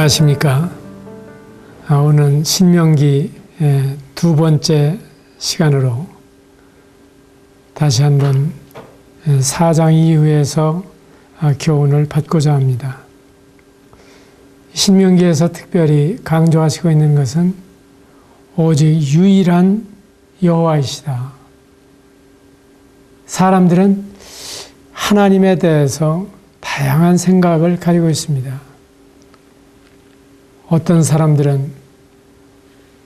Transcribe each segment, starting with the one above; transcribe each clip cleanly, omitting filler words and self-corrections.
안녕하십니까. 오늘 신명기 두 번째 시간으로 다시 한번 4장 이후에서 교훈을 받고자 합니다. 신명기에서 특별히 강조하시고 있는 것은 오직 유일한 여호와이시다. 사람들은 하나님에 대해서 다양한 생각을 가지고 있습니다. 어떤 사람들은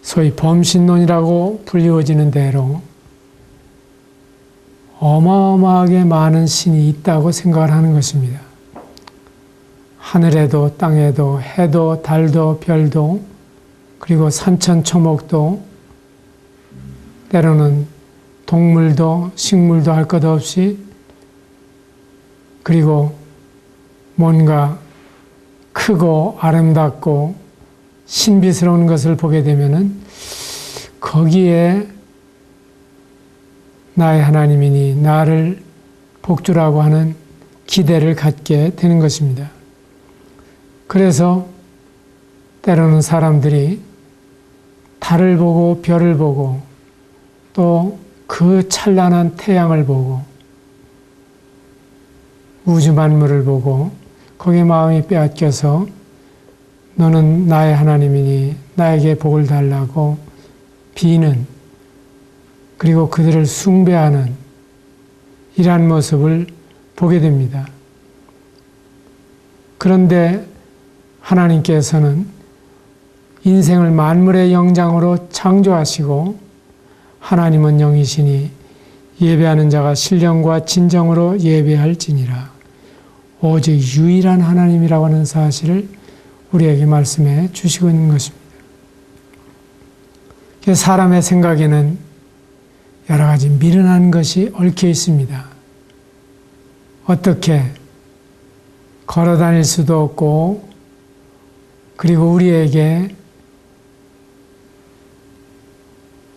소위 범신론이라고 불리워지는 대로 어마어마하게 많은 신이 있다고 생각을 하는 것입니다. 하늘에도 땅에도 해도 달도 별도 그리고 산천초목도 때로는 동물도 식물도 할 것 없이 그리고 뭔가 크고 아름답고 신비스러운 것을 보게 되면은 거기에 나의 하나님이니 나를 복주라고 하는 기대를 갖게 되는 것입니다. 그래서 때로는 사람들이 달을 보고 별을 보고 또 그 찬란한 태양을 보고 우주 만물을 보고 거기에 마음이 빼앗겨서 너는 나의 하나님이니 나에게 복을 달라고 비는 그리고 그들을 숭배하는 이러한 모습을 보게 됩니다. 그런데 하나님께서는 인생을 만물의 영장으로 창조하시고 하나님은 영이시니 예배하는 자가 신령과 진정으로 예배할지니라. 오직 유일한 하나님이라고 하는 사실을 우리에게 말씀해 주시고 있는 것입니다. 사람의 생각에는 여러 가지 미련한 것이 얽혀 있습니다. 어떻게 걸어 다닐 수도 없고 그리고 우리에게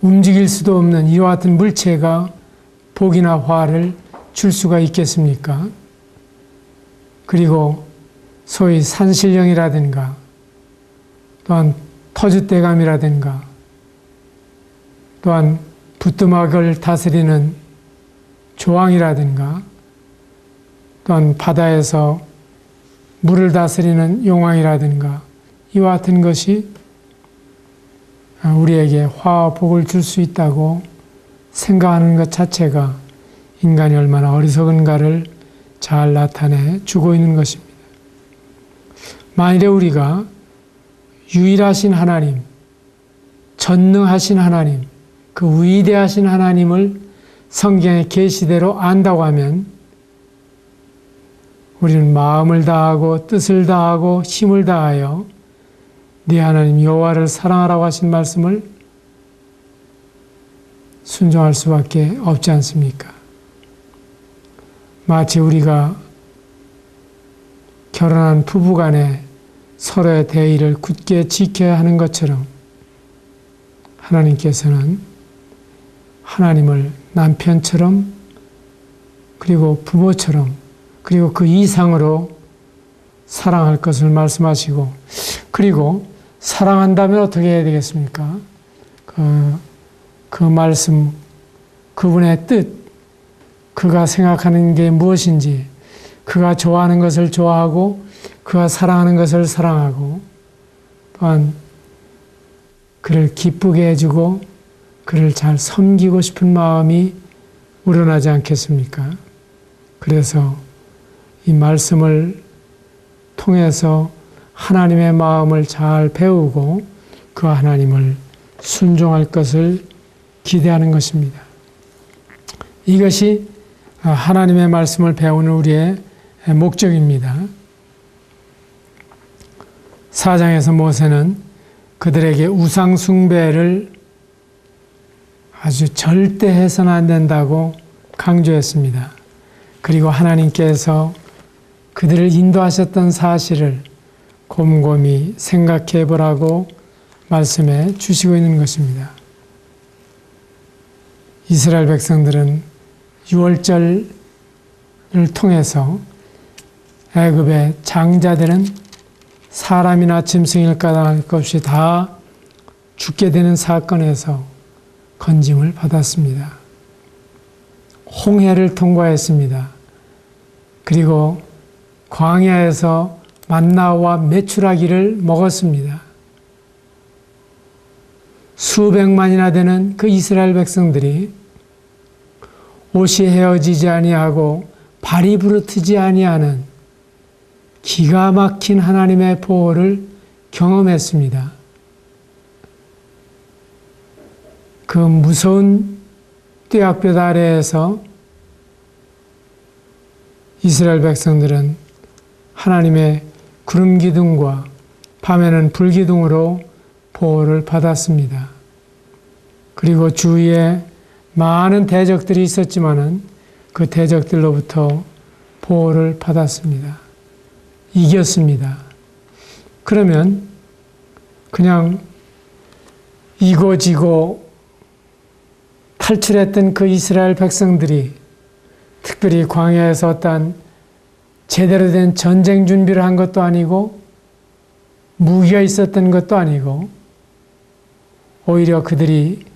움직일 수도 없는 이와 같은 물체가 복이나 화를 줄 수가 있겠습니까? 그리고 소위 산신령이라든가 또한 터줏대감이라든가 또한 부뚜막을 다스리는 조왕이라든가 또한 바다에서 물을 다스리는 용왕이라든가 이와 같은 것이 우리에게 화와 복을 줄 수 있다고 생각하는 것 자체가 인간이 얼마나 어리석은가를 잘 나타내 주고 있는 것입니다. 만일에 우리가 유일하신 하나님, 전능하신 하나님, 그 위대하신 하나님을 성경의 계시대로 안다고 하면 우리는 마음을 다하고 뜻을 다하고 힘을 다하여 네 하나님 여호와를 사랑하라고 하신 말씀을 순종할 수밖에 없지 않습니까? 마치 우리가 결혼한 부부간에 서로의 대의를 굳게 지켜야 하는 것처럼 하나님께서는 하나님을 남편처럼 그리고 부모처럼 그리고 그 이상으로 사랑할 것을 말씀하시고 그리고 사랑한다면 어떻게 해야 되겠습니까? 그 말씀, 그분의 뜻, 그가 생각하는 게 무엇인지 그가 좋아하는 것을 좋아하고 그가 사랑하는 것을 사랑하고 또한 그를 기쁘게 해주고 그를 잘 섬기고 싶은 마음이 우러나지 않겠습니까? 그래서 이 말씀을 통해서 하나님의 마음을 잘 배우고 그 하나님을 순종할 것을 기대하는 것입니다. 이것이 하나님의 말씀을 배우는 우리의 목적입니다. 4장에서 모세는 그들에게 우상 숭배를 아주 절대 해서는 안 된다고 강조했습니다. 그리고 하나님께서 그들을 인도하셨던 사실을 곰곰이 생각해 보라고 말씀해 주시고 있는 것입니다. 이스라엘 백성들은 유월절을 통해서 애굽의 장자들은 사람이나 짐승일 까닭 없이 다 죽게 되는 사건에서 건짐을 받았습니다. 홍해를 통과했습니다. 그리고 광야에서 만나와 메추라기를 먹었습니다. 수백만이나 되는 그 이스라엘 백성들이 옷이 헤어지지 아니하고 발이 부르트지 아니하는 기가 막힌 하나님의 보호를 경험했습니다. 그 무서운 뙤약볕 아래에서 이스라엘 백성들은 하나님의 구름 기둥과 밤에는 불 기둥으로 보호를 받았습니다. 그리고 주위에 많은 대적들이 있었지만은 그 대적들로부터 보호를 받았습니다. 이겼습니다. 그러면 그냥 이고지고 탈출했던 그 이스라엘 백성들이 특별히 광야에서 어떤 제대로 된 전쟁 준비를 한 것도 아니고 무기가 있었던 것도 아니고 오히려 그들이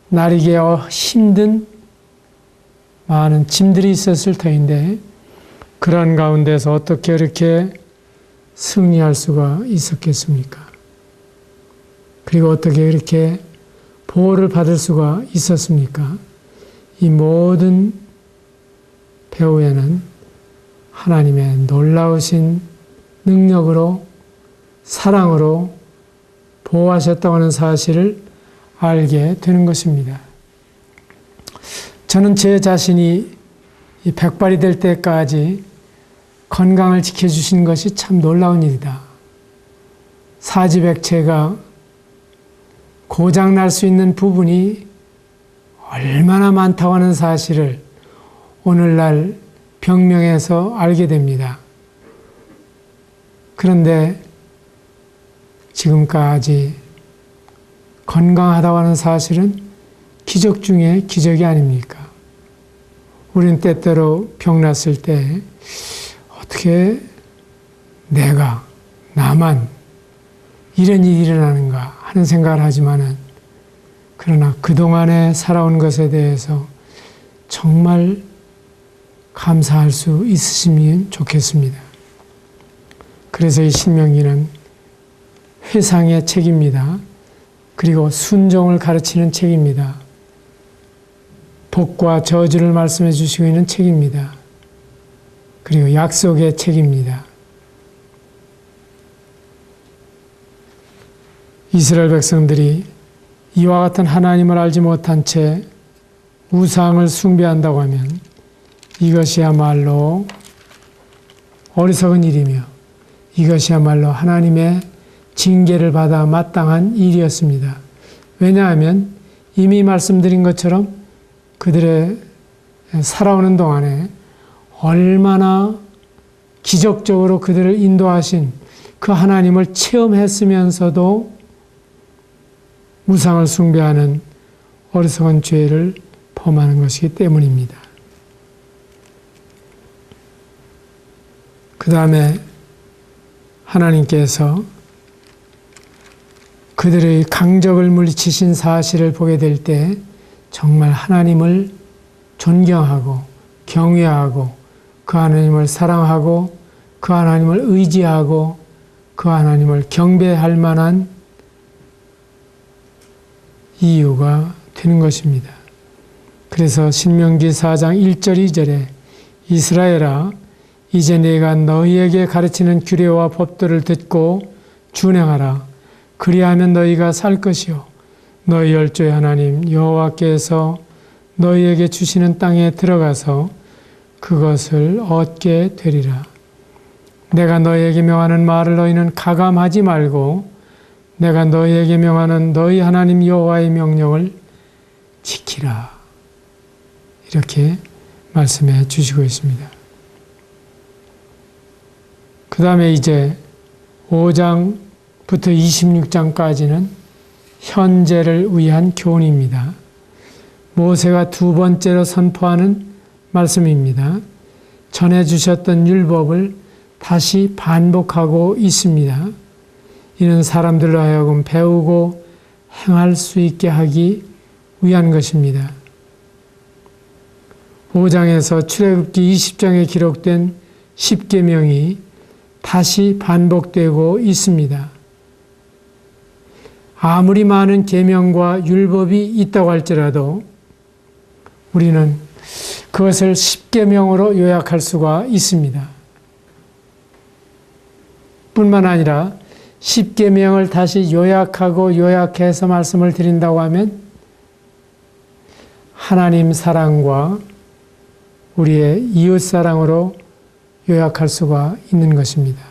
나르기 힘든 많은 짐들이 있었을 터인데 그런 가운데서 어떻게 이렇게 승리할 수가 있었겠습니까? 그리고 어떻게 이렇게 보호를 받을 수가 있었습니까? 이 모든 배후에는 하나님의 놀라우신 능력으로 사랑으로 보호하셨다고 하는 사실을 알게 되는 것입니다. 저는 제 자신이 이 백발이 될 때까지 건강을 지켜주신 것이 참 놀라운 일이다. 사지백체가 고장날 수 있는 부분이 얼마나 많다고 하는 사실을 오늘날 병명에서 알게 됩니다. 그런데 지금까지 건강하다고 하는 사실은 기적 중에 기적이 아닙니까? 우리는 때때로 병났을 때 어떻게 나만 이런 일이 일어나는가 하는 생각을 하지만은 그러나 그동안에 살아온 것에 대해서 정말 감사할 수 있으시면 좋겠습니다. 그래서 이 신명기는 회상의 책입니다. 그리고 순종을 가르치는 책입니다. 복과 저주를 말씀해 주시고 있는 책입니다. 그리고 약속의 책입니다. 이스라엘 백성들이 이와 같은 하나님을 알지 못한 채 우상을 숭배한다고 하면 이것이야말로 어리석은 일이며 이것이야말로 하나님의 징계를 받아 마땅한 일이었습니다. 왜냐하면 이미 말씀드린 것처럼 그들의 살아오는 동안에 얼마나 기적적으로 그들을 인도하신 그 하나님을 체험했으면서도 우상을 숭배하는 어리석은 죄를 범하는 것이기 때문입니다. 그 다음에 하나님께서 그들의 강적을 물리치신 사실을 보게 될 때 정말 하나님을 존경하고 경외하고 그 하나님을 사랑하고 그 하나님을 의지하고 그 하나님을 경배할 만한 이유가 되는 것입니다. 그래서 신명기 4장 1절 2절에 이스라엘아 이제 내가 너희에게 가르치는 규례와 법도를 듣고 준행하라. 그리하면 너희가 살 것이요 너희 열조의 하나님 여호와께서 너희에게 주시는 땅에 들어가서 그것을 얻게 되리라. 내가 너희에게 명하는 말을 너희는 가감하지 말고 내가 너희에게 명하는 너희 하나님 여호와의 명령을 지키라. 이렇게 말씀해 주시고 있습니다. 그 다음에 이제 5장부터 26장까지는 현재를 위한 교훈입니다. 모세가 두 번째로 선포하는 말씀입니다. 전해 주셨던 율법을 다시 반복하고 있습니다. 이는 사람들로 하여금 배우고 행할 수 있게 하기 위한 것입니다. 5장에서 출애굽기 20장에 기록된 10계명이 다시 반복되고 있습니다. 아무리 많은 계명과 율법이 있다고 할지라도 우리는 그것을 10계명으로 요약할 수가 있습니다. 뿐만 아니라 10계명을 다시 요약해서 말씀을 드린다고 하면 하나님 사랑과 우리의 이웃 사랑으로 요약할 수가 있는 것입니다.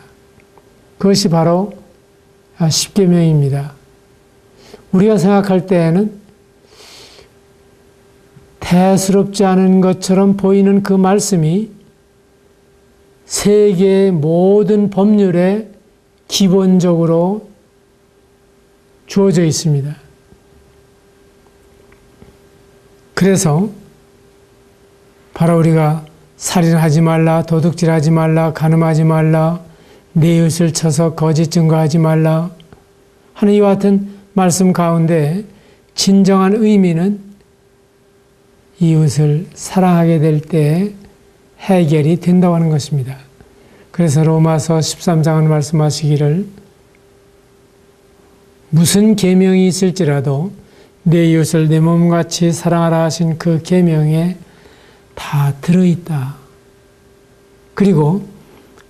그것이 바로 10계명입니다. 우리가 생각할 때에는 대수롭지 않은 것처럼 보이는 그 말씀이 세계의 모든 법률에 기본적으로 주어져 있습니다. 그래서 바로 우리가 살인하지 말라, 도둑질하지 말라, 간음하지 말라, 내 이웃을 쳐서 거짓 증거하지 말라 하는 이와 같은 말씀 가운데 진정한 의미는 이웃을 사랑하게 될 때 해결이 된다고 하는 것입니다. 그래서 로마서 13장은 말씀하시기를 무슨 계명이 있을지라도 내 이웃을 내 몸같이 사랑하라 하신 그 계명에 다 들어있다. 그리고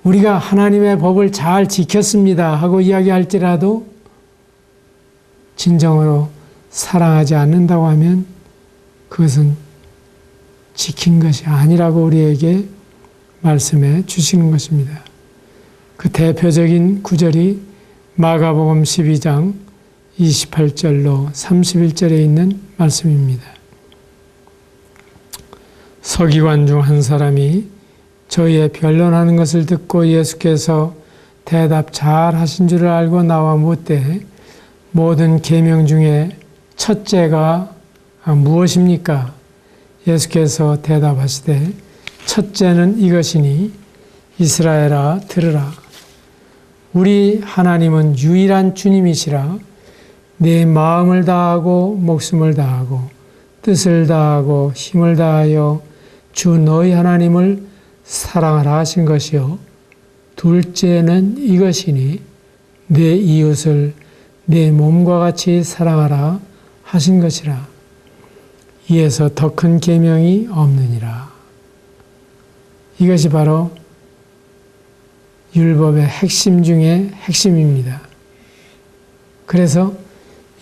우리가 하나님의 법을 잘 지켰습니다 하고 이야기할지라도 진정으로 사랑하지 않는다고 하면 그것은 지킨 것이 아니라고 우리에게 말씀해 주시는 것입니다. 그 대표적인 구절이 마가복음 12장 28절로 31절에 있는 말씀입니다. 서기관 중 한 사람이 저희의 변론하는 것을 듣고 예수께서 대답 잘 하신 줄을 알고 나와 묻되 모든 계명 중에 첫째가 무엇입니까? 예수께서 대답하시되 첫째는 이것이니 이스라엘아 들으라. 우리 하나님은 유일한 주님이시라. 내 마음을 다하고 목숨을 다하고 뜻을 다하고 힘을 다하여 주 너희 하나님을 사랑하라 하신 것이요. 둘째는 이것이니 내 이웃을 내 몸과 같이 사랑하라 하신 것이라. 이에서 더 큰 계명이 없느니라. 이것이 바로 율법의 핵심 중에 핵심입니다. 그래서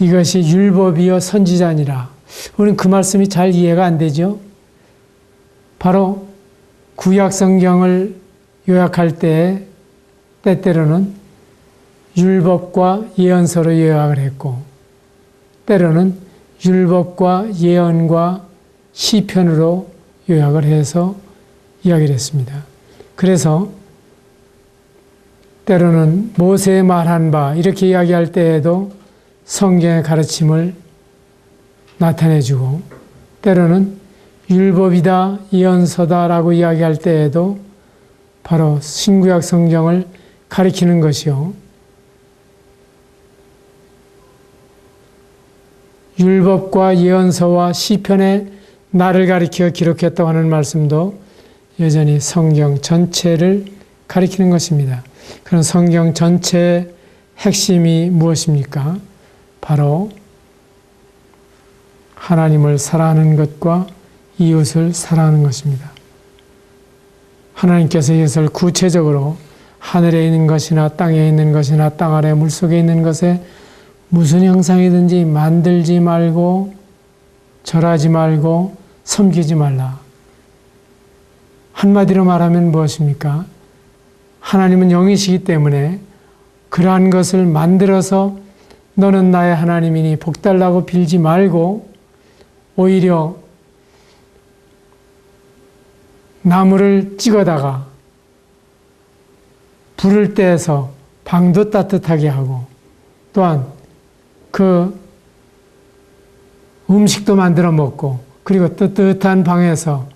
이것이 율법이요 선지자니라. 우리는 그 말씀이 잘 이해가 안 되죠. 바로 구약 성경을 요약할 때 때때로는 율법과 예언서로 요약을 했고 때로는 율법과 예언과 시편으로 요약을 해서 이야기를 했습니다. 그래서 때로는 모세의 말한 바 이렇게 이야기할 때에도 성경의 가르침을 나타내주고 때로는 율법이다, 예언서다라고 이야기할 때에도 바로 신구약 성경을 가리키는 것이요. 율법과 예언서와 시편의 나를 가리켜 기록했다고 하는 말씀도 여전히 성경 전체를 가리키는 것입니다. 그런 성경 전체의 핵심이 무엇입니까? 바로 하나님을 사랑하는 것과 이웃을 사랑하는 것입니다. 하나님께서 이것을 구체적으로 하늘에 있는 것이나 땅에 있는 것이나 땅 아래 물속에 있는 것에 무슨 형상이든지 만들지 말고 절하지 말고 섬기지 말라. 한마디로 말하면 무엇입니까? 하나님은 영이시기 때문에 그러한 것을 만들어서 너는 나의 하나님이니 복달라고 빌지 말고 오히려 나무를 찍어다가 불을 떼서 방도 따뜻하게 하고 또한 그 음식도 만들어 먹고 그리고 뜨뜻한 방에서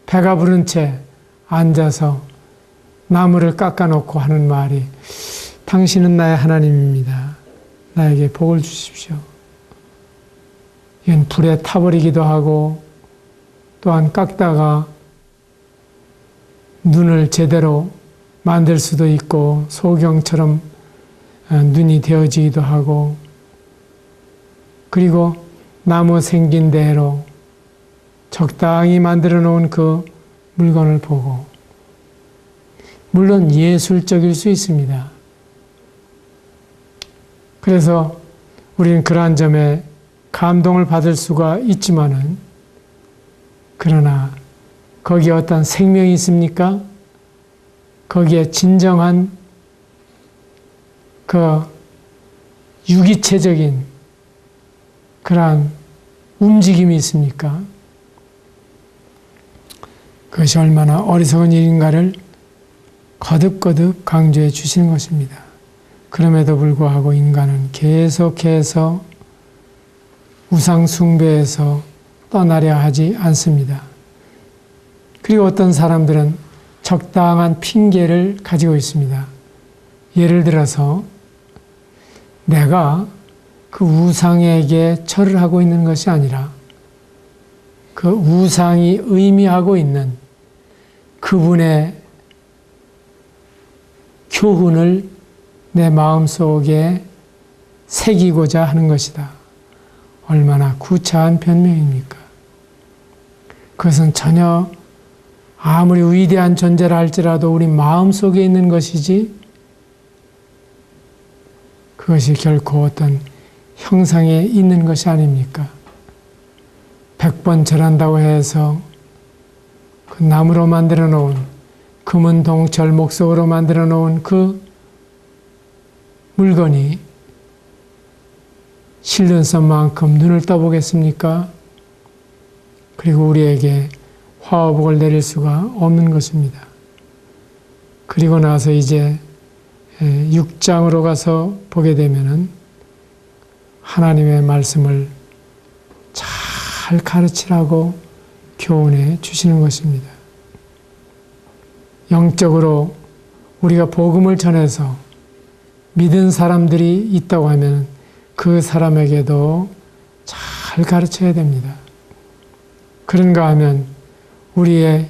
배가 부른 채 앉아서 나무를 깎아놓고 하는 말이 당신은 나의 하나님입니다. 나에게 복을 주십시오. 이건 불에 타버리기도 하고 또한 깎다가 눈을 제대로 만들 수도 있고 소경처럼 눈이 되어지기도 하고 그리고 나무 생긴 대로 적당히 만들어 놓은 그 물건을 보고 물론 예술적일 수 있습니다. 그래서 우리는 그러한 점에 감동을 받을 수가 있지만은 그러나 거기에 어떤 생명이 있습니까? 거기에 진정한 그 유기체적인 그러한 움직임이 있습니까? 그것이 얼마나 어리석은 일인가를 거듭거듭 강조해 주시는 것입니다. 그럼에도 불구하고 인간은 계속해서 우상 숭배에서 떠나려 하지 않습니다. 그리고 어떤 사람들은 적당한 핑계를 가지고 있습니다. 예를 들어서 내가 그 우상에게 절을 하고 있는 것이 아니라 그 우상이 의미하고 있는 그분의 교훈을 내 마음속에 새기고자 하는 것이다. 얼마나 구차한 변명입니까? 그것은 전혀 아무리 위대한 존재라 할지라도 우리 마음속에 있는 것이지 그것이 결코 어떤 형상에 있는 것이 아닙니까? 100번 절한다고 해서 그 나무로 만들어 놓은 금은 동철 목석으로 만들어 놓은 그 물건이 실눈썹만큼 눈을 떠보겠습니까? 그리고 우리에게 화호복을 내릴 수가 없는 것입니다. 그리고 나서 이제 6장으로 가서 보게 되면은 하나님의 말씀을 잘 가르치라고 교훈해 주시는 것입니다. 영적으로 우리가 복음을 전해서 믿은 사람들이 있다고 하면 그 사람에게도 잘 가르쳐야 됩니다. 그런가 하면 우리의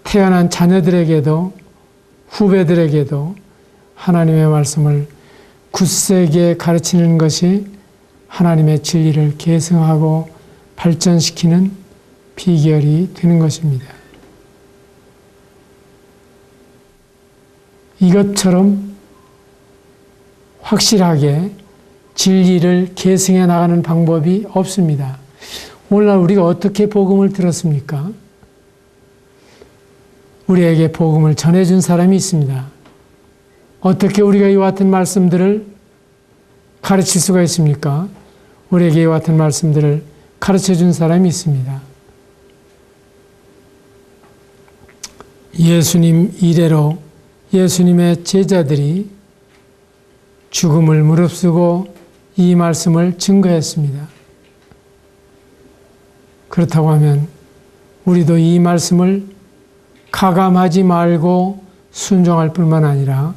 태어난 자녀들에게도 후배들에게도 하나님의 말씀을 굳세게 가르치는 것이 하나님의 진리를 계승하고 발전시키는 비결이 되는 것입니다. 이것처럼 확실하게 진리를 계승해 나가는 방법이 없습니다. 오늘날 우리가 어떻게 복음을 들었습니까? 우리에게 복음을 전해준 사람이 있습니다. 어떻게 우리가 이와 같은 말씀들을 가르칠 수가 있습니까? 우리에게 이와 같은 말씀들을 가르쳐준 사람이 있습니다. 예수님 이래로 예수님의 제자들이 죽음을 무릅쓰고 이 말씀을 증거했습니다. 그렇다고 하면 우리도 이 말씀을 가감하지 말고 순종할 뿐만 아니라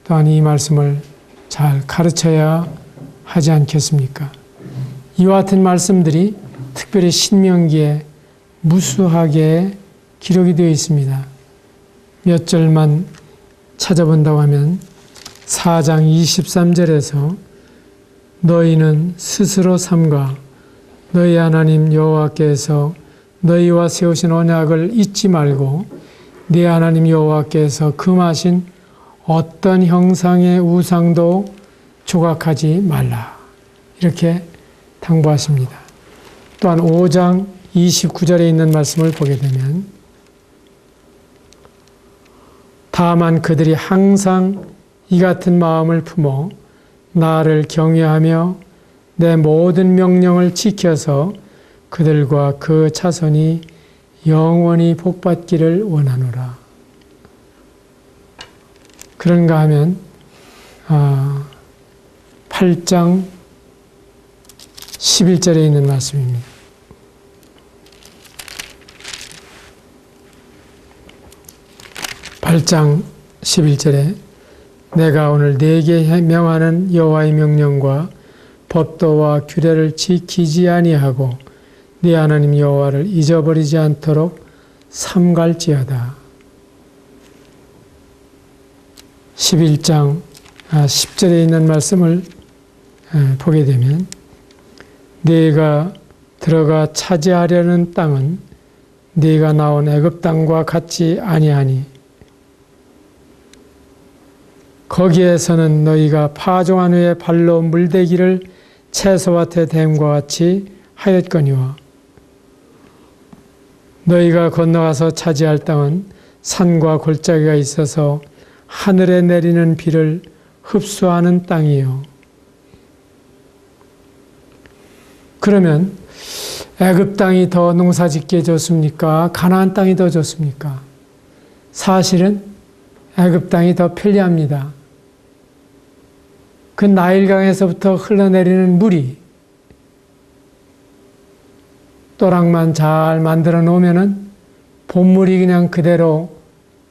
또한 이 말씀을 잘 가르쳐야 하지 않겠습니까? 이와 같은 말씀들이 특별히 신명기에 무수하게 기록이 되어 있습니다. 몇 절만 찾아본다고 하면 4장 23절에서 너희는 스스로 삼가 너희 하나님 여호와께서 너희와 세우신 언약을 잊지 말고 네 하나님 여호와께서 금하신 어떤 형상의 우상도 조각하지 말라. 이렇게 당부하십니다. 또한 5장 29절에 있는 말씀을 보게 되면 다만 그들이 항상 이 같은 마음을 품어 나를 경외하며 내 모든 명령을 지켜서 그들과 그 자손이 영원히 복받기를 원하노라. 그런가 하면 8장 11절에 있는 말씀입니다. 8장 11절에 내가 오늘 네게 명하는 여호와의 명령과 법도와 규례를 지키지 아니하고 네 하나님 여호와를 잊어버리지 않도록 삼갈지어다. 11장 10절에 있는 말씀을 보게 되면 네가 들어가 차지하려는 땅은 네가 나온 애굽 땅과 같지 아니하니 거기에서는 너희가 파종한 후에 발로 물대기를 채소밭에 댐과 같이 하였거니와 너희가 건너가서 차지할 땅은 산과 골짜기가 있어서 하늘에 내리는 비를 흡수하는 땅이요. 그러면 애굽 땅이 더 농사짓기에 좋습니까? 가나안 땅이 더 좋습니까? 사실은 애굽 땅이 더 편리합니다. 그 나일강에서부터 흘러내리는 물이 또랑만 잘 만들어 놓으면은 본물이 그냥 그대로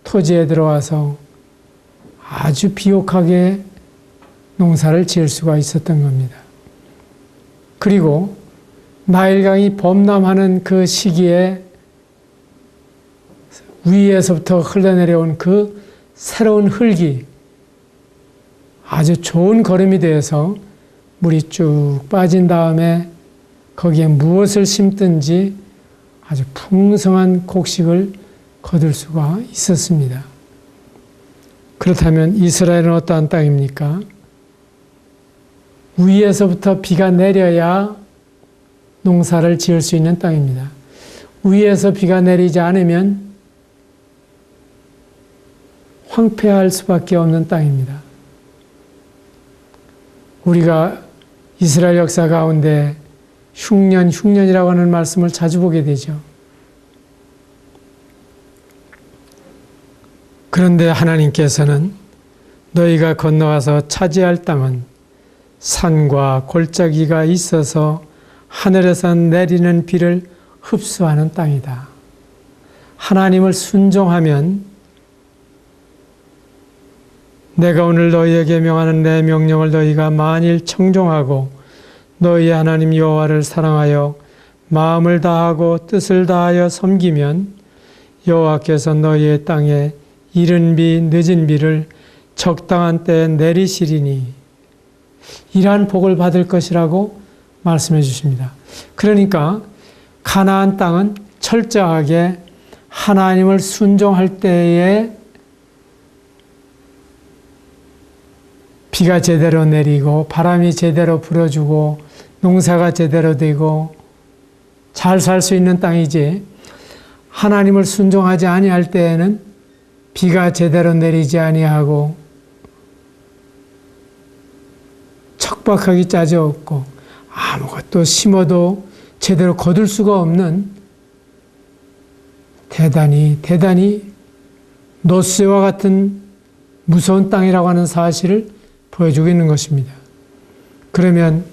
토지에 들어와서 아주 비옥하게 농사를 지을 수가 있었던 겁니다. 그리고 나일강이 범람하는 그 시기에 위에서부터 흘러내려온 그 새로운 흙이 아주 좋은 거름이 되어서 물이 쭉 빠진 다음에 거기에 무엇을 심든지 아주 풍성한 곡식을 거둘 수가 있었습니다. 그렇다면 이스라엘은 어떠한 땅입니까? 위에서부터 비가 내려야 농사를 지을 수 있는 땅입니다. 위에서 비가 내리지 않으면 황폐할 수밖에 없는 땅입니다. 우리가 이스라엘 역사 가운데 흉년이라고 하는 말씀을 자주 보게 되죠. 그런데 하나님께서는 너희가 건너가서 차지할 땅은 산과 골짜기가 있어서 하늘에서 내리는 비를 흡수하는 땅이다. 하나님을 순종하면 내가 오늘 너희에게 명하는 내 명령을 너희가 만일 청종하고 너희 하나님 여호와를 사랑하여 마음을 다하고 뜻을 다하여 섬기면 여호와께서 너희의 땅에 이른 비 늦은 비를 적당한 때에 내리시리니 이러한 복을 받을 것이라고 말씀해 주십니다. 그러니까 가나안 땅은 철저하게 하나님을 순종할 때에 비가 제대로 내리고 바람이 제대로 불어주고 농사가 제대로 되고 잘 살 수 있는 땅이지, 하나님을 순종하지 아니할 때에는 비가 제대로 내리지 아니하고 척박하기 짜져없고 아무것도 심어도 제대로 거둘 수가 없는 대단히 노쇠와 같은 무서운 땅이라고 하는 사실을 보여주고 있는 것입니다. 그러면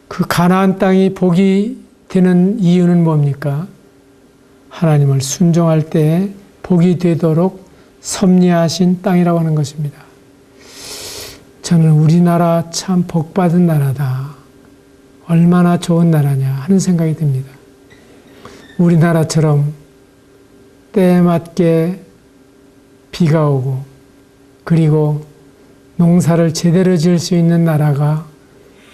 그 가나안 땅이 복이 되는 이유는 뭡니까? 하나님을 순종할 때에 복이 되도록 섭리하신 땅이라고 하는 것입니다. 저는 우리나라 참 복받은 나라다, 얼마나 좋은 나라냐 하는 생각이 듭니다. 우리나라처럼 때에 맞게 비가 오고 그리고 농사를 제대로 지을 수 있는 나라가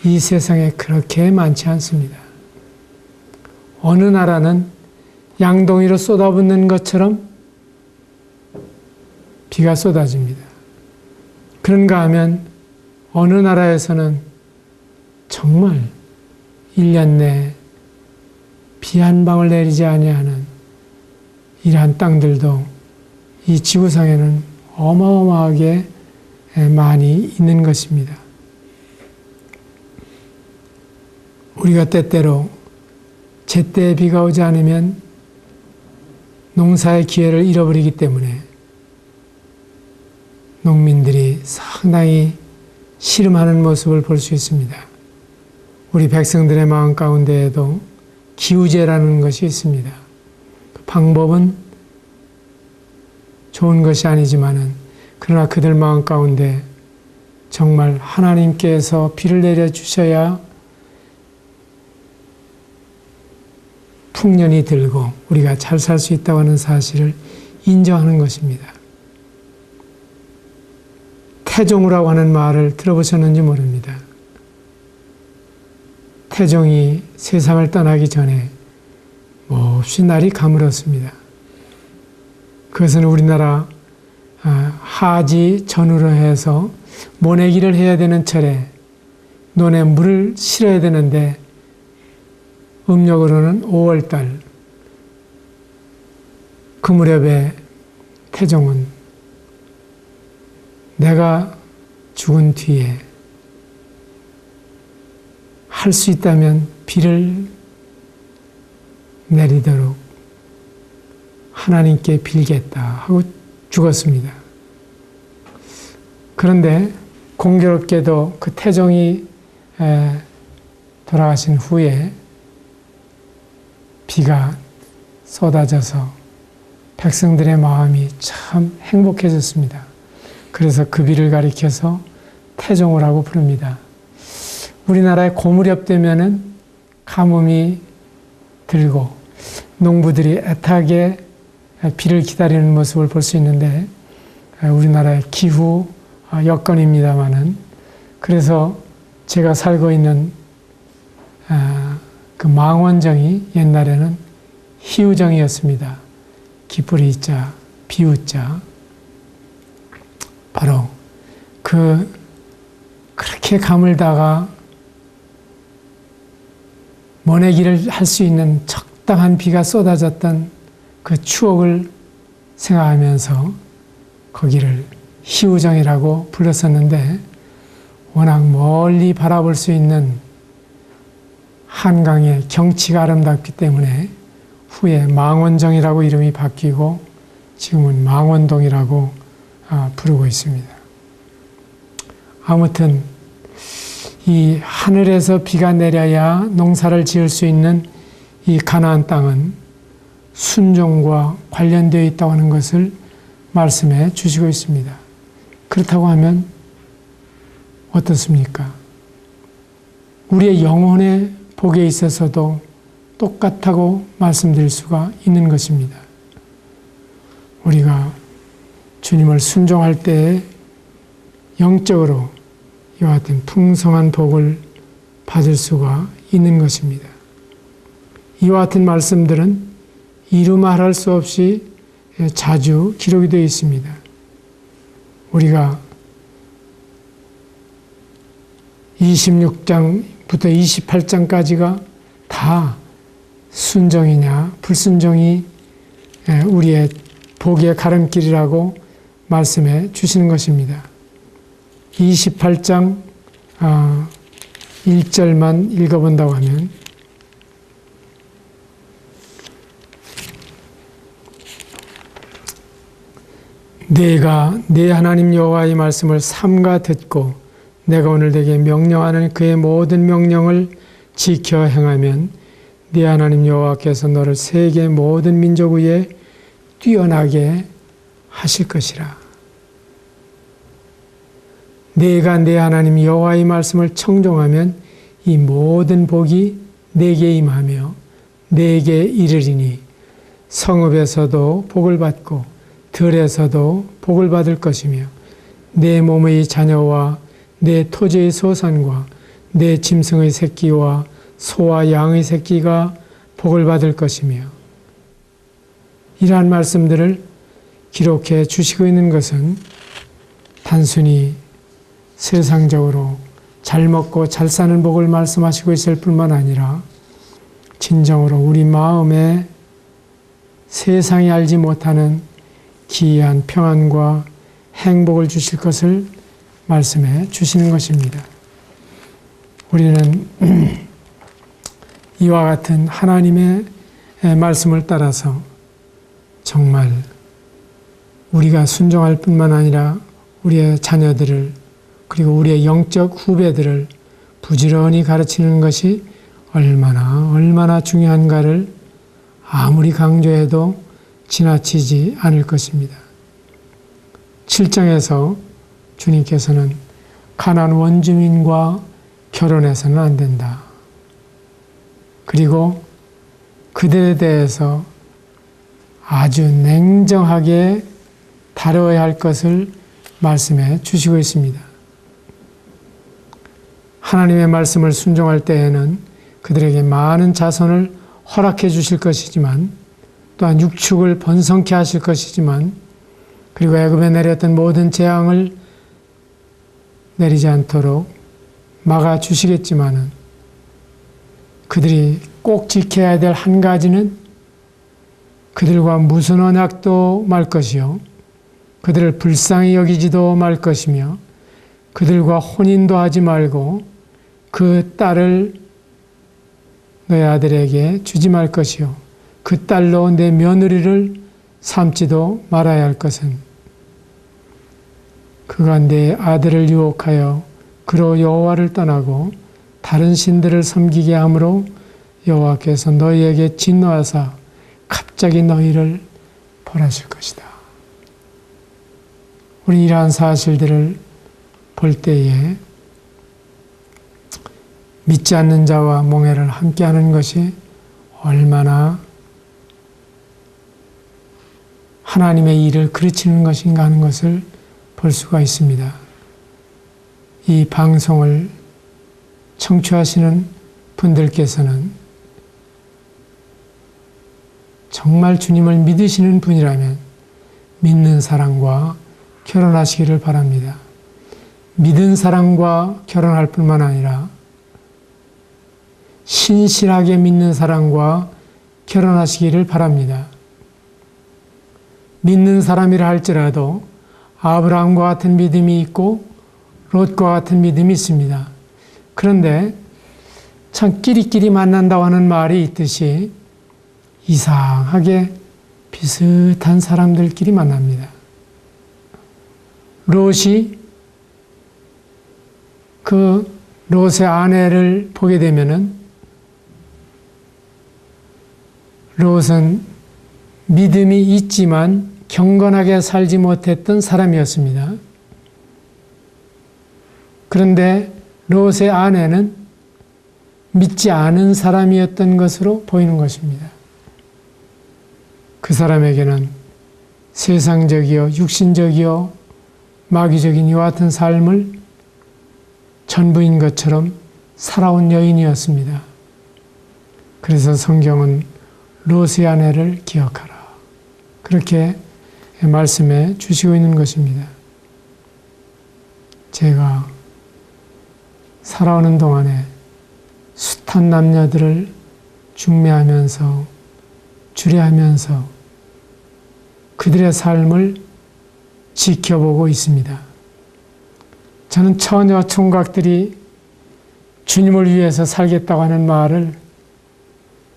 이 세상에 그렇게 많지 않습니다. 어느 나라는 양동이로 쏟아붓는 것처럼 비가 쏟아집니다. 그런가 하면 어느 나라에서는 정말 1년 내에 비 한 방울 내리지 아니하는 이러한 땅들도 이 지구상에는 어마어마하게 많이 있는 것입니다. 우리가 때때로 제때에 비가 오지 않으면 농사의 기회를 잃어버리기 때문에 농민들이 상당히 씨름하는 모습을 볼 수 있습니다. 우리 백성들의 마음 가운데에도 기우제라는 것이 있습니다. 그 방법은 좋은 것이 아니지만은 그러나 그들 마음 가운데 정말 하나님께서 비를 내려주셔야 풍년이 들고 우리가 잘 살 수 있다고 하는 사실을 인정하는 것입니다. 태종이라고 하는 말을 들어보셨는지 모릅니다. 태종이 세상을 떠나기 전에 몹시 날이 가물었습니다. 그것은 우리나라 하지 전후로 해서 모내기를 해야 되는 철에 논에 물을 실어야 되는데 음력으로는 5월달 그 무렵에 태종은 내가 죽은 뒤에 할 수 있다면 비를 내리도록 하나님께 빌겠다 하고 죽었습니다. 그런데 공교롭게도 그 태종이 돌아가신 후에 비가 쏟아져서 백성들의 마음이 참 행복해졌습니다. 그래서 그 비를 가리켜서 태종호라고 부릅니다. 우리나라에 고무렵 되면은 가뭄이 들고 농부들이 애타게 비를 기다리는 모습을 볼 수 있는데 우리나라의 기후 여건입니다만은 그래서 제가 살고 있는 그 망원정이 옛날에는 희우정이었습니다. 기쁘리 이자 비우자 바로 그렇게 가물다가 모내기를 할 수 있는 적당한 비가 쏟아졌던 그 추억을 생각하면서 거기를 희우정이라고 불렀었는데 워낙 멀리 바라볼 수 있는 한강의 경치가 아름답기 때문에 후에 망원정이라고 이름이 바뀌고 지금은 망원동이라고 부르고 있습니다. 아무튼 이 하늘에서 비가 내려야 농사를 지을 수 있는 이 가나안 땅은 순종과 관련되어 있다고 하는 것을 말씀해 주시고 있습니다. 그렇다고 하면 어떻습니까? 우리의 영혼의 복에 있어서도 똑같다고 말씀드릴 수가 있는 것입니다. 우리가 주님을 순종할 때에 영적으로 이와 같은 풍성한 복을 받을 수가 있는 것입니다. 이와 같은 말씀들은 이루 말할 수 없이 자주 기록이 되어 있습니다. 우리가 26장부터 28장까지가 다 순종이냐 불순종이 우리의 복의 가름길이라고 말씀해 주시는 것입니다. 28장 1절만 읽어본다고 하면 내가 내 하나님 여호와의 말씀을 삼가 듣고 내가 오늘 내게 명령하는 그의 모든 명령을 지켜 행하면 네 하나님 여호와께서 너를 세계 모든 민족 위에 뛰어나게 하실 것이라. 내가 내 하나님 여호와의 말씀을 청종하면 이 모든 복이 내게 임하며 내게 이르리니 성읍에서도 복을 받고 들에서도 복을 받을 것이며 내 몸의 자녀와 내 토지의 소산과 내 짐승의 새끼와 소와 양의 새끼가 복을 받을 것이며 이러한 말씀들을 기록해 주시고 있는 것은 단순히 세상적으로 잘 먹고 잘 사는 복을 말씀하시고 있을 뿐만 아니라 진정으로 우리 마음에 세상이 알지 못하는 기이한 평안과 행복을 주실 것을 말씀해 주시는 것입니다. 우리는 이와 같은 하나님의 말씀을 따라서 정말 우리가 순종할 뿐만 아니라 우리의 자녀들을 그리고 우리의 영적 후배들을 부지런히 가르치는 것이 얼마나 중요한가를 아무리 강조해도 지나치지 않을 것입니다. 7장에서 주님께서는 가나안 원주민과 결혼해서는 안 된다. 그리고 그들에 대해서 아주 냉정하게 다뤄야 할 것을 말씀해 주시고 있습니다. 하나님의 말씀을 순종할 때에는 그들에게 많은 자손을 허락해 주실 것이지만 또한 육축을 번성케 하실 것이지만 그리고 애굽에 내렸던 모든 재앙을 내리지 않도록 막아주시겠지만은 그들이 꼭 지켜야 될 한 가지는 그들과 무슨 언약도 말 것이요 그들을 불쌍히 여기지도 말 것이며 그들과 혼인도 하지 말고 그 딸을 너의 아들에게 주지 말 것이요 그 딸로 내 며느리를 삼지도 말아야 할 것은 그가 내 아들을 유혹하여 그로 여호와를 떠나고 다른 신들을 섬기게 함으로 여호와께서 너희에게 진노하사 갑자기 너희를 벌하실 것이다. 우리 이러한 사실들을 볼 때에 믿지 않는 자와 몽해를 함께하는 것이 얼마나 하나님의 일을 그르치는 것인가 하는 것을 볼 수가 있습니다. 이 방송을 청취하시는 분들께서는 정말 주님을 믿으시는 분이라면 믿는 사람과 결혼하시기를 바랍니다. 믿은 사람과 결혼할 뿐만 아니라 신실하게 믿는 사람과 결혼하시기를 바랍니다. 믿는 사람이라 할지라도 아브라함과 같은 믿음이 있고 롯과 같은 믿음이 있습니다. 그런데 참 끼리끼리 만난다고 하는 말이 있듯이 이상하게 비슷한 사람들끼리 만납니다. 롯이 그 롯의 아내를 보게 되면은 롯은 믿음이 있지만 경건하게 살지 못했던 사람이었습니다. 그런데 롯의 아내는 믿지 않은 사람이었던 것으로 보이는 것입니다. 그 사람에게는 세상적이요, 육신적이요, 마귀적인 이와 같은 삶을 전부인 것처럼 살아온 여인이었습니다. 그래서 성경은 롯의 아내를 기억하라. 그렇게 말씀해 주시고 있는 것입니다. 제가 살아오는 동안에 숱한 남녀들을 중매하면서 주례하면서 그들의 삶을 지켜보고 있습니다. 저는 처녀 총각들이 주님을 위해서 살겠다고 하는 말을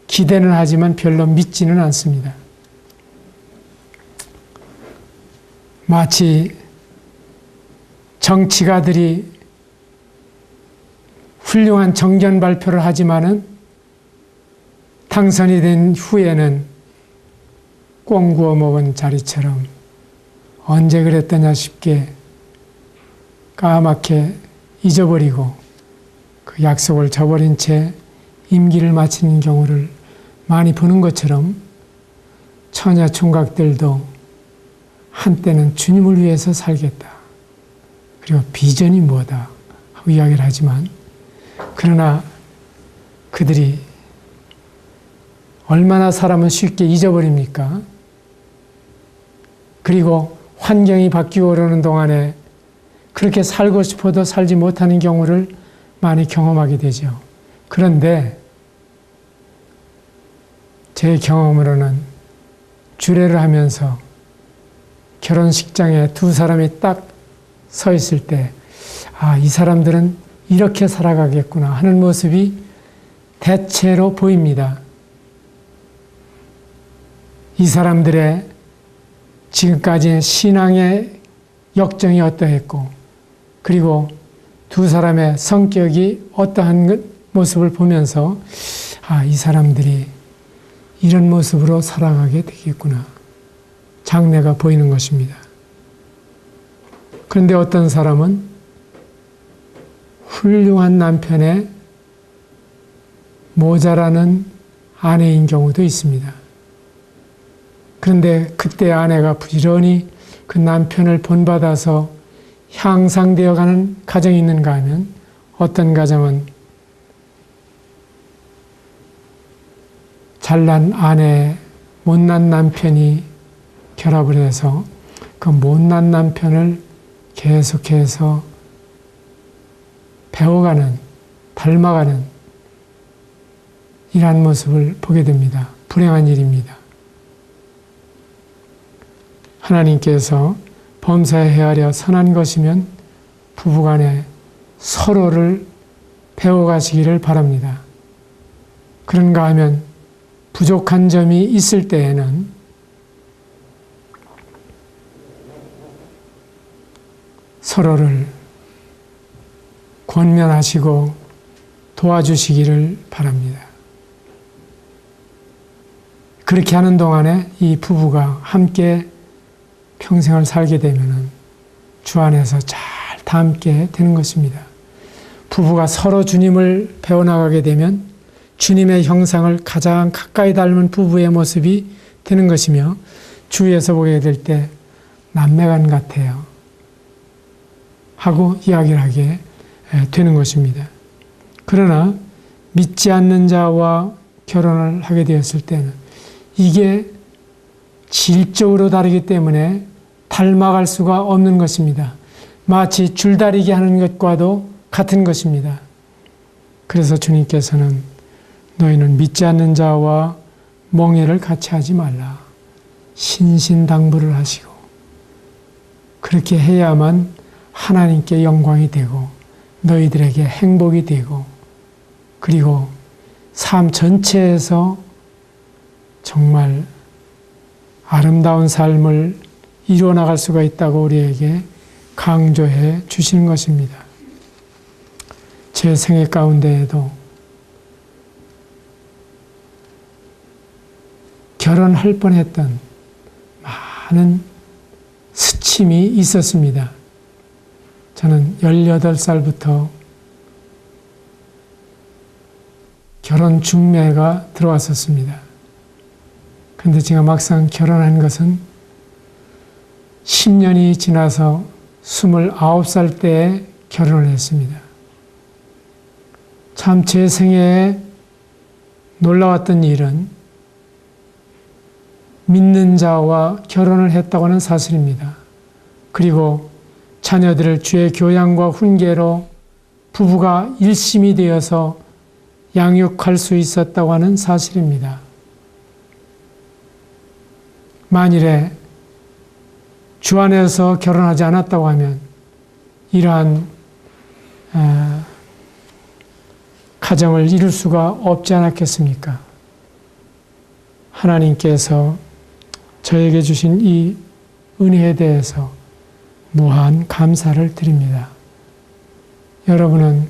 기대는 하지만 별로 믿지는 않습니다. 마치 정치가들이 훌륭한 정견 발표를 하지만은 당선이 된 후에는 꽁 구워 먹은 자리처럼 언제 그랬더냐 싶게 까맣게 잊어버리고 그 약속을 저버린 채 임기를 마치는 경우를 많이 보는 것처럼 처녀 총각들도 한때는 주님을 위해서 살겠다. 그리고 비전이 뭐다 하고 이야기를 하지만 그러나 그들이 얼마나 사람은 쉽게 잊어버립니까? 그리고 환경이 바뀌고 그러는 동안에 그렇게 살고 싶어도 살지 못하는 경우를 많이 경험하게 되죠. 그런데 제 경험으로는 주례를 하면서 결혼식장에 두 사람이 딱 서 있을 때, 아, 이 사람들은 이렇게 살아가겠구나 하는 모습이 대체로 보입니다. 이 사람들의 지금까지의 신앙의 역정이 어떠했고, 그리고 두 사람의 성격이 어떠한 모습을 보면서, 아, 이 사람들이 이런 모습으로 살아가게 되겠구나. 장래가 보이는 것입니다. 그런데 어떤 사람은 훌륭한 남편의 모자라는 아내인 경우도 있습니다. 그런데 그때 아내가 부지런히 그 남편을 본받아서 향상되어가는 가정이 있는가 하면 어떤 가정은 잘난 아내, 못난 남편이 결합을 해서 그 못난 남편을 계속해서 배워가는, 닮아가는 이러한 모습을 보게 됩니다. 불행한 일입니다. 하나님께서 범사에 헤아려 선한 것이면 부부간에 서로를 배워가시기를 바랍니다. 그런가 하면 부족한 점이 있을 때에는 서로를 권면하시고 도와주시기를 바랍니다. 그렇게 하는 동안에 이 부부가 함께 평생을 살게 되면은 주 안에서 잘 닮게 되는 것입니다. 부부가 서로 주님을 배워나가게 되면 주님의 형상을 가장 가까이 닮은 부부의 모습이 되는 것이며 주위에서 보게 될 때 남매간 같아요 하고 이야기를 하게 되는 것입니다. 그러나 믿지 않는 자와 결혼을 하게 되었을 때는 이게 질적으로 다르기 때문에 닮아갈 수가 없는 것입니다. 마치 줄다리기 하는 것과도 같은 것입니다. 그래서 주님께서는 너희는 믿지 않는 자와 멍에를 같이 하지 말라. 신신당부를 하시고 그렇게 해야만 하나님께 영광이 되고 너희들에게 행복이 되고 그리고 삶 전체에서 정말 아름다운 삶을 이루어 나갈 수가 있다고 우리에게 강조해 주시는 것입니다. 제 생애 가운데에도 결혼할 뻔했던 많은 스침이 있었습니다. 저는 18살부터 결혼 중매가 들어왔었습니다. 그런데 제가 막상 결혼한 것은 10년이 지나서 29살 때에 결혼을 했습니다. 참 제 생애에 놀라웠던 일은 믿는 자와 결혼을 했다고 하는 사실입니다. 그리고 자녀들을 주의 교양과 훈계로 부부가 일심이 되어서 양육할 수 있었다고 하는 사실입니다. 만일에 주 안에서 결혼하지 않았다고 하면 이러한 가정을 이룰 수가 없지 않았겠습니까? 하나님께서 저에게 주신 이 은혜에 대해서 무한 감사를 드립니다. 여러분은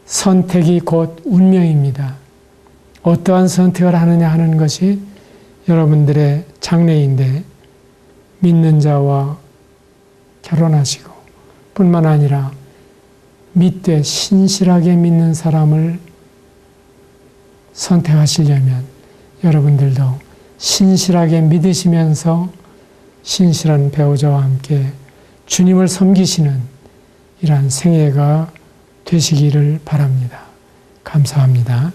선택이 곧 운명입니다. 어떠한 선택을 하느냐 하는 것이 여러분들의 장래인데 믿는 자와 결혼하시고 뿐만 아니라 믿되 신실하게 믿는 사람을 선택하시려면 여러분들도 신실하게 믿으시면서 신실한 배우자와 함께 주님을 섬기시는 이러한 생애가 되시기를 바랍니다. 감사합니다.